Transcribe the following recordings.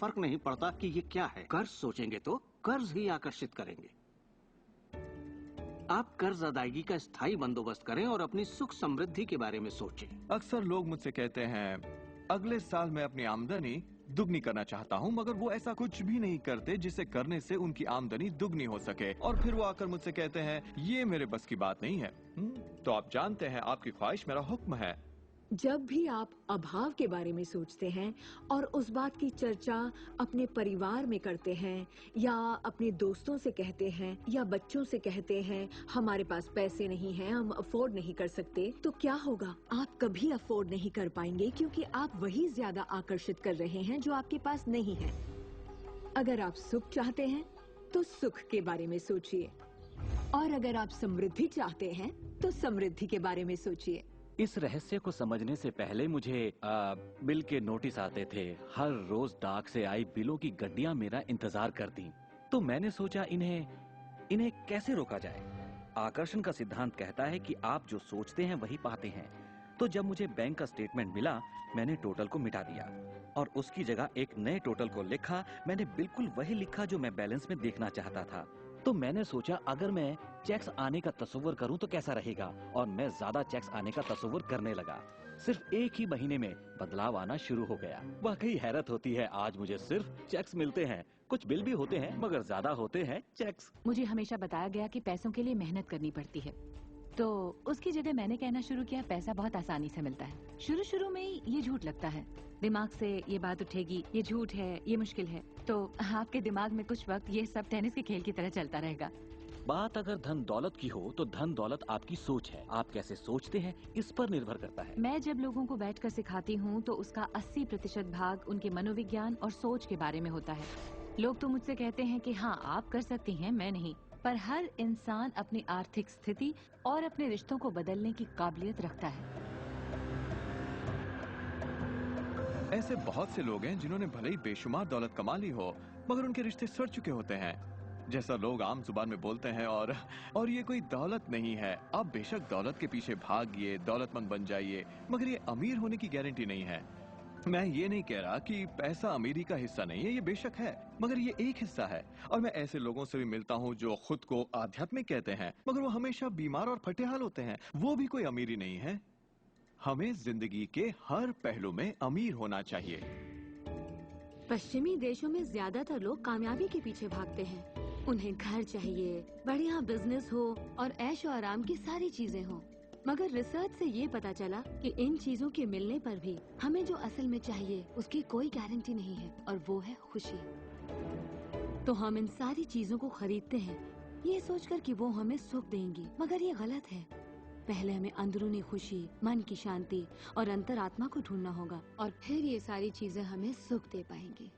फर्क नहीं पड़ता कि ये क्या है। कर्ज सोचेंगे तो कर्ज ही आकर्षित करेंगे। आप कर्ज अदायगी का स्थायी बंदोबस्त करें और अपनी सुख समृद्धि के बारे में सोचें। अक्सर लोग मुझसे कहते हैं अगले साल मैं अपनी आमदनी दुगनी करना चाहता हूं, मगर वो ऐसा कुछ भी नहीं करते जिसे करने से उनकी आमदनी दुगनी हो सके। और फिर वो आकर मुझसे कहते हैं ये मेरे बस की बात नहीं है। तो आप जानते हैं आपकी ख्वाहिश मेरा हुक्म है। जब भी आप अभाव के बारे में सोचते हैं और उस बात की चर्चा अपने परिवार में करते हैं या अपने दोस्तों से कहते हैं या बच्चों से कहते हैं हमारे पास पैसे नहीं हैं, हम अफोर्ड नहीं कर सकते, तो क्या होगा? आप कभी अफोर्ड नहीं कर पाएंगे क्योंकि आप वही ज्यादा आकर्षित कर रहे हैं जो आपके पास नहीं है। अगर आप सुख चाहते हैं तो सुख के बारे में सोचिए, और अगर आप समृद्धि चाहते हैं तो समृद्धि के बारे में सोचिए। इस रहस्य को समझने से पहले मुझे बिल के नोटिस आते थे। हर रोज डाक से आई बिलों की गड्डियां मेरा इंतजार करती। तो मैंने सोचा इन्हें कैसे रोका जाए। आकर्षण का सिद्धांत कहता है कि आप जो सोचते हैं वही पाते हैं। तो जब मुझे बैंक का स्टेटमेंट मिला, मैंने टोटल को मिटा दिया और उसकी जगह एक नए टोटल को लिखा। मैंने बिल्कुल वही लिखा जो मैं बैलेंस में देखना चाहता था। तो मैंने सोचा अगर मैं चेक्स आने का तस्वीर करूं तो कैसा रहेगा, और मैं ज्यादा चेक्स आने का तस्वीर करने लगा। सिर्फ एक ही महीने में बदलाव आना शुरू हो गया। वाकई हैरत होती है, आज मुझे सिर्फ चेक्स मिलते हैं। कुछ बिल भी होते हैं मगर ज्यादा होते हैं चेक्स। मुझे हमेशा बताया गया कि पैसों के लिए मेहनत करनी पड़ती है, तो उसकी जगह मैंने कहना शुरू किया पैसा बहुत आसानी से मिलता है। शुरू में ये झूठ लगता है, दिमाग से ये बात उठेगी ये झूठ है, ये मुश्किल है। तो आपके दिमाग में कुछ वक्त ये सब टेनिस के खेल की तरह चलता रहेगा। बात अगर धन दौलत की हो तो धन दौलत आपकी सोच है। आप कैसे सोचते हैं इस पर निर्भर करता है। मैं जब लोगों को बैठकर सिखाती हूँ तो उसका 80% भाग उनके मनोविज्ञान और सोच के बारे में होता है। लोग तो मुझसे कहते हैं कि हाँ आप कर सकती हैं, मैं नहीं। पर हर इंसान अपनी आर्थिक स्थिति और अपने रिश्तों को बदलने की काबिलियत रखता है। ऐसे बहुत से लोग हैं जिन्होंने भले ही बेशुमार दौलत कमा ली हो मगर उनके रिश्ते सड़ चुके होते हैं, जैसा लोग आम जुबान में बोलते हैं। और ये कोई दौलत नहीं है। आप बेशक दौलत के पीछे भागिए, दौलतमंद बन जाइए, मगर ये अमीर होने की गारंटी नहीं है। मैं ये नहीं कह रहा कि पैसा अमीरी का हिस्सा नहीं है, ये बेशक है, मगर ये एक हिस्सा है। और मैं ऐसे लोगों से भी मिलता हूँ जो खुद को आध्यात्मिक कहते हैं मगर वो हमेशा बीमार और फटेहाल होते हैं। वो भी कोई अमीरी नहीं है। हमें जिंदगी के हर पहलू में अमीर होना चाहिए। पश्चिमी देशों में ज्यादातर लोग कामयाबी के पीछे भागते हैं। उन्हें घर चाहिए, बढ़िया बिजनेस हो और ऐशो आराम की सारी चीजें हो। मगर रिसर्च से ये पता चला कि इन चीजों के मिलने पर भी हमें जो असल में चाहिए उसकी कोई गारंटी नहीं है, और वो है खुशी। तो हम इन सारी चीजों को खरीदते हैं ये सोचकर कि वो हमें सुख देंगी, मगर ये गलत है। पहले हमें अंदरूनी खुशी, मन की शांति और अंतरात्मा को ढूंढना होगा, और फिर ये सारी चीजें हमें सुख दे पाएंगी।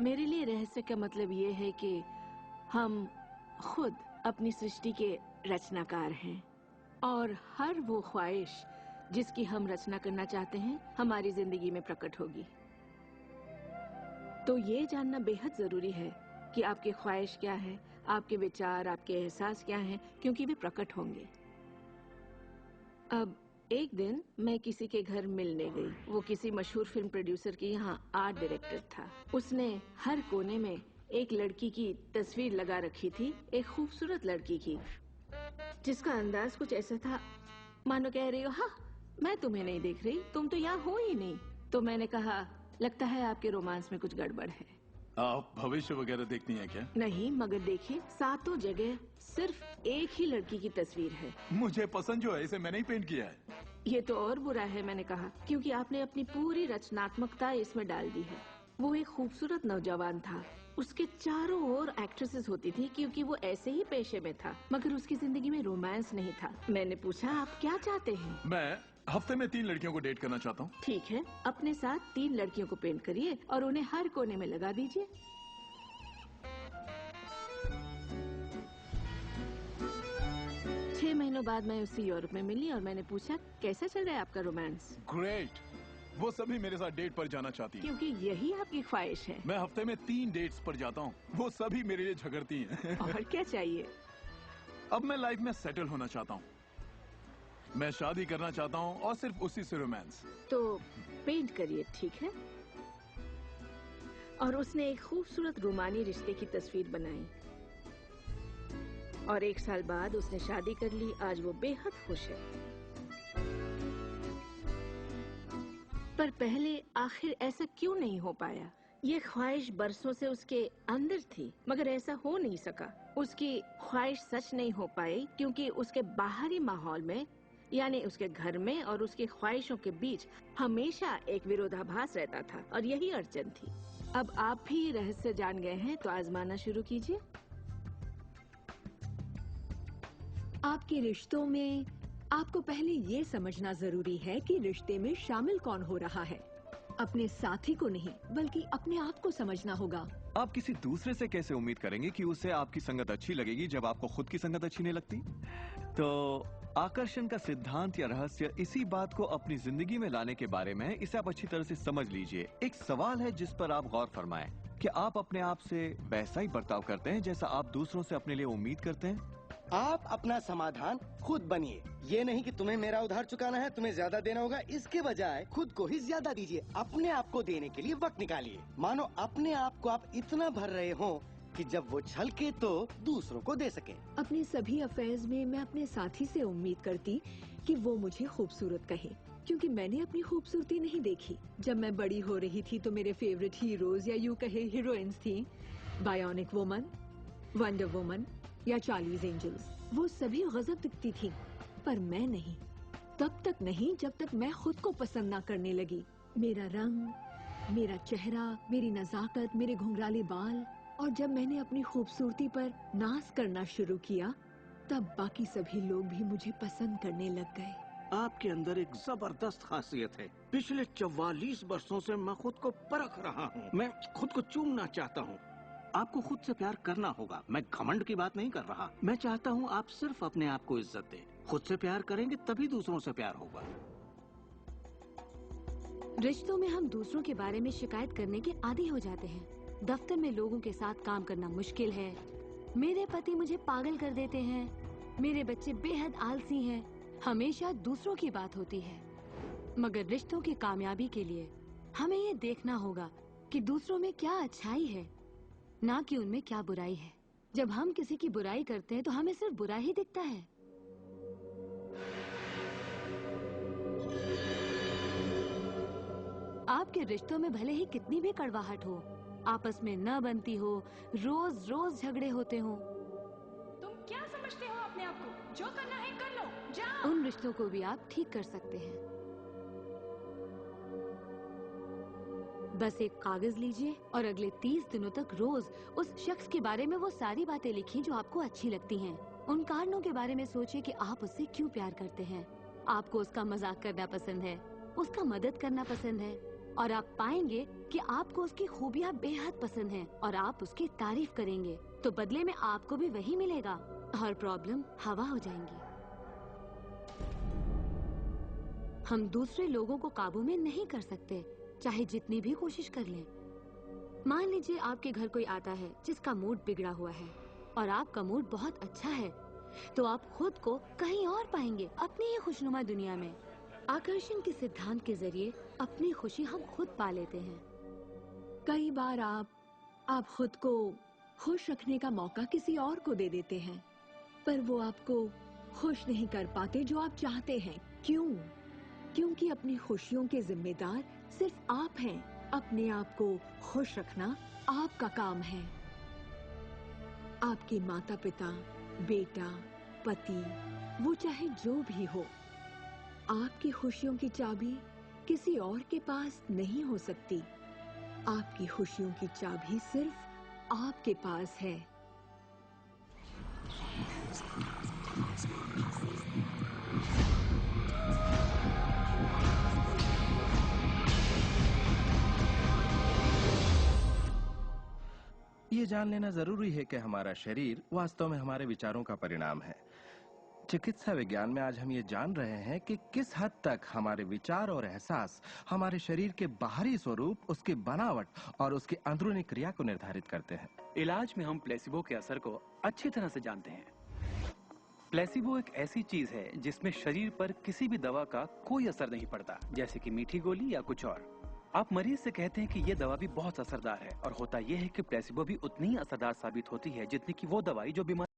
मेरे लिए रहस्य का मतलब ये है कि हम खुद अपनी सृष्टि के रचनाकार हैं, और हर वो ख्वाहिश जिसकी हम रचना करना चाहते हैं हमारी जिंदगी में प्रकट होगी। तो ये जानना बेहद जरूरी है कि आपकी ख्वाहिश क्या है, आपके विचार, आपके एहसास क्या हैं, क्योंकि वे प्रकट होंगे। अब एक दिन मैं किसी के घर मिलने गई। वो किसी मशहूर फिल्म प्रोड्यूसर की यहाँ आर्ट डायरेक्टर था। उसने हर कोने में एक लड़की की तस्वीर लगा रखी थी, एक खूबसूरत लड़की की, जिसका अंदाज कुछ ऐसा था मानो कह रही हो हाँ मैं तुम्हें नहीं देख रही, तुम तो यहाँ हो ही नहीं। तो मैंने कहा लगता है आपके रोमांस में कुछ गड़बड़ है। आप भविष्य वगैरह देखती हैं क्या? नहीं, मगर देखिए सातों जगह सिर्फ एक ही लड़की की तस्वीर है। मुझे पसंद जो है इसे मैंने ही पेंट किया है। ये तो और बुरा है, मैंने कहा, क्योंकि आपने अपनी पूरी रचनात्मकता इसमें डाल दी है। वो एक खूबसूरत नौजवान था, उसके चारों ओर एक्ट्रेसेस होती थी क्योंकि वो ऐसे ही पेशे में था, मगर उसकी जिंदगी में रोमांस नहीं था। मैंने पूछा आप क्या चाहते हैं? मैं हफ्ते में 3 लड़कियों को डेट करना चाहता हूँ। ठीक है, अपने साथ 3 लड़कियों को पेंट करिए और उन्हें हर कोने में लगा दीजिए। छह महीनों बाद मैं उससे यूरोप में मिली और मैंने पूछा कैसा चल रहा है आपका रोमांस? ग्रेट। वो सभी मेरे साथ डेट पर जाना चाहती हैं। क्योंकि यही आपकी ख्वाहिश है। मैं हफ्ते में 3 डेट्स पर जाता हूँ, वो सभी मेरे लिए झगड़ती हैं। और क्या चाहिए? अब मैं लाइफ में सेटल होना चाहता हूँ, मैं शादी करना चाहता हूँ और सिर्फ उसी से रोमांस। तो पेंट करिए, ठीक है? और उसने एक खूबसूरत रोमानी रिश्ते की तस्वीर बनाई और 1 साल बाद उसने शादी कर ली। आज वो बेहद खुश है। पर पहले आखिर ऐसा क्यों नहीं हो पाया? ये ख्वाहिश बरसों से उसके अंदर थी, मगर ऐसा हो नहीं सका। उसकी ख्वाहिश सच नहीं हो पाई क्योंकि उसके बाहरी माहौल में, यानी उसके घर में और उसकी ख्वाहिशों के बीच हमेशा एक विरोधाभास रहता था और यही अड़चन थी। अब आप भी रहस्य जान गए हैं तो आजमाना शुरू कीजिए। आपके रिश्तों में आपको पहले ये समझना जरूरी है कि रिश्ते में शामिल कौन हो रहा है। अपने साथी को नहीं, बल्कि अपने आप को समझना होगा। आप किसी दूसरे से कैसे उम्मीद करेंगे कि उसे आपकी संगत अच्छी लगेगी जब आपको खुद की संगत अच्छी नहीं लगती? तो आकर्षण का सिद्धांत या रहस्य इसी बात को अपनी जिंदगी में लाने के बारे में है। इसे आप अच्छी तरह से समझ लीजिए। एक सवाल है जिस पर आप गौर फरमाएं कि आप अपने आप से वैसा ही बर्ताव करते हैं जैसा आप दूसरों से अपने लिए उम्मीद करते हैं। आप अपना समाधान खुद बनिए। ये नहीं कि तुम्हें मेरा उधार चुकाना है, तुम्हें ज्यादा देना होगा। इसके बजाय खुद को ही ज्यादा दीजिए। अपने आप को देने के लिए वक्त निकालिए। मानो अपने आप को आप इतना भर रहे हो कि जब वो छलके तो दूसरों को दे सके। अपने सभी अफेयर्स में मैं अपने साथी से उम्मीद करती कि वो मुझे खूबसूरत कहे, क्योंकि मैंने अपनी खूबसूरती नहीं देखी। जब मैं बड़ी हो रही थी तो मेरे फेवरेट हीरोज या यूं कहे हीरोइंस थी, बायोनिक वुमन, वंडर वुमन या चार्लीज एंजल्स। वो सभी गजब दिखती थी, पर मैं नहीं। तब तक नहीं जब तक मैं खुद को पसंद ना करने लगी। मेरा रंग, मेरा चेहरा, मेरी नजाकत, मेरे घुंघराले बाल। और जब मैंने अपनी खूबसूरती पर नाज करना शुरू किया, तब बाकी सभी लोग भी मुझे पसंद करने लग गए। आपके अंदर एक जबरदस्त खासियत है। पिछले 44 वर्षों से मैं खुद को परख रहा हूँ। मैं खुद को चूमना चाहता हूँ। आपको खुद से प्यार करना होगा। मैं घमंड की बात नहीं कर रहा। मैं चाहता हूँ आप सिर्फ अपने आप को इज्जत दें। खुद से प्यार करेंगे तभी दूसरों से प्यार होगा। रिश्तों में हम दूसरों के बारे में शिकायत करने के आदी हो जाते हैं। दफ्तर में लोगों के साथ काम करना मुश्किल है। मेरे पति मुझे पागल कर देते हैं। मेरे बच्चे बेहद आलसी हैं। हमेशा दूसरों की बात होती है। मगर रिश्तों की कामयाबी के लिए हमें ये देखना होगा कि दूसरों में क्या अच्छाई है, ना कि उनमें क्या बुराई है। जब हम किसी की बुराई करते हैं तो हमें सिर्फ बुरा ही दिखता है। आपके रिश्तों में भले ही कितनी भी कड़वाहट हो, आपस में न बनती हो, रोज रोज झगड़े होते हो, तुम क्या समझते हो अपने आप को? जो करना है कर लो, जाओ। उन रिश्तों को भी आप ठीक कर सकते हैं। बस एक कागज लीजिए और अगले 30 दिनों तक रोज उस शख्स के बारे में वो सारी बातें लिखिए जो आपको अच्छी लगती हैं। उन कारणों के बारे में सोचिए कि आप उससे क्यों प्यार करते हैं। आपको उसका मजाक करना पसंद है, उसका मदद करना पसंद है, और आप पाएंगे कि आपको उसकी खूबियां बेहद पसंद हैं और आप उसकी तारीफ करेंगे तो बदले में आपको भी वही मिलेगा और प्रॉब्लम हवा हो जाएंगी। हम दूसरे लोगों को काबू में नहीं कर सकते, चाहे जितनी भी कोशिश कर लें। मान लीजिए आपके घर कोई आता है जिसका मूड बिगड़ा हुआ है और आपका मूड बहुत अच्छा है, तो आप खुद को कहीं और पाएंगे, अपनी ही खुशनुमा दुनिया में। आकर्षण के सिद्धांत के जरिए अपनी खुशी हम खुद पा लेते हैं। कई बार आप खुद को खुश रखने का मौका किसी और को दे देते हैं, पर वो आपको खुश नहीं कर पाते जो आप चाहते हैं। क्यों? क्योंकि अपनी खुशियों के जिम्मेदार सिर्फ आप हैं। अपने आप को खुश रखना आपका काम है। आपके माता पिता, बेटा, पति, वो चाहे जो भी हो, आपकी खुशियों की चाबी किसी और के पास नहीं हो सकती। आपकी खुशियों की चाबी सिर्फ आपके पास है। ये जान लेना जरूरी है कि हमारा शरीर वास्तव में हमारे विचारों का परिणाम है। चिकित्सा विज्ञान में आज हम ये जान रहे हैं कि किस हद तक हमारे विचार और एहसास हमारे शरीर के बाहरी स्वरूप, उसकी बनावट और उसकी अंदरूनी क्रिया को निर्धारित करते हैं। इलाज में हम प्लेसिबो के असर को अच्छी तरह से जानते हैं। प्लेसिबो एक ऐसी चीज है जिसमें शरीर पर किसी भी दवा का कोई असर नहीं पड़ता, जैसे कि मीठी गोली या कुछ और। आप मरीज से कहते हैं कि ये दवा भी बहुत असरदार है, और होता यह है कि प्लेसिबो भी उतनी ही असरदार साबित होती है जितनी कि वो दवाई जो बीमारी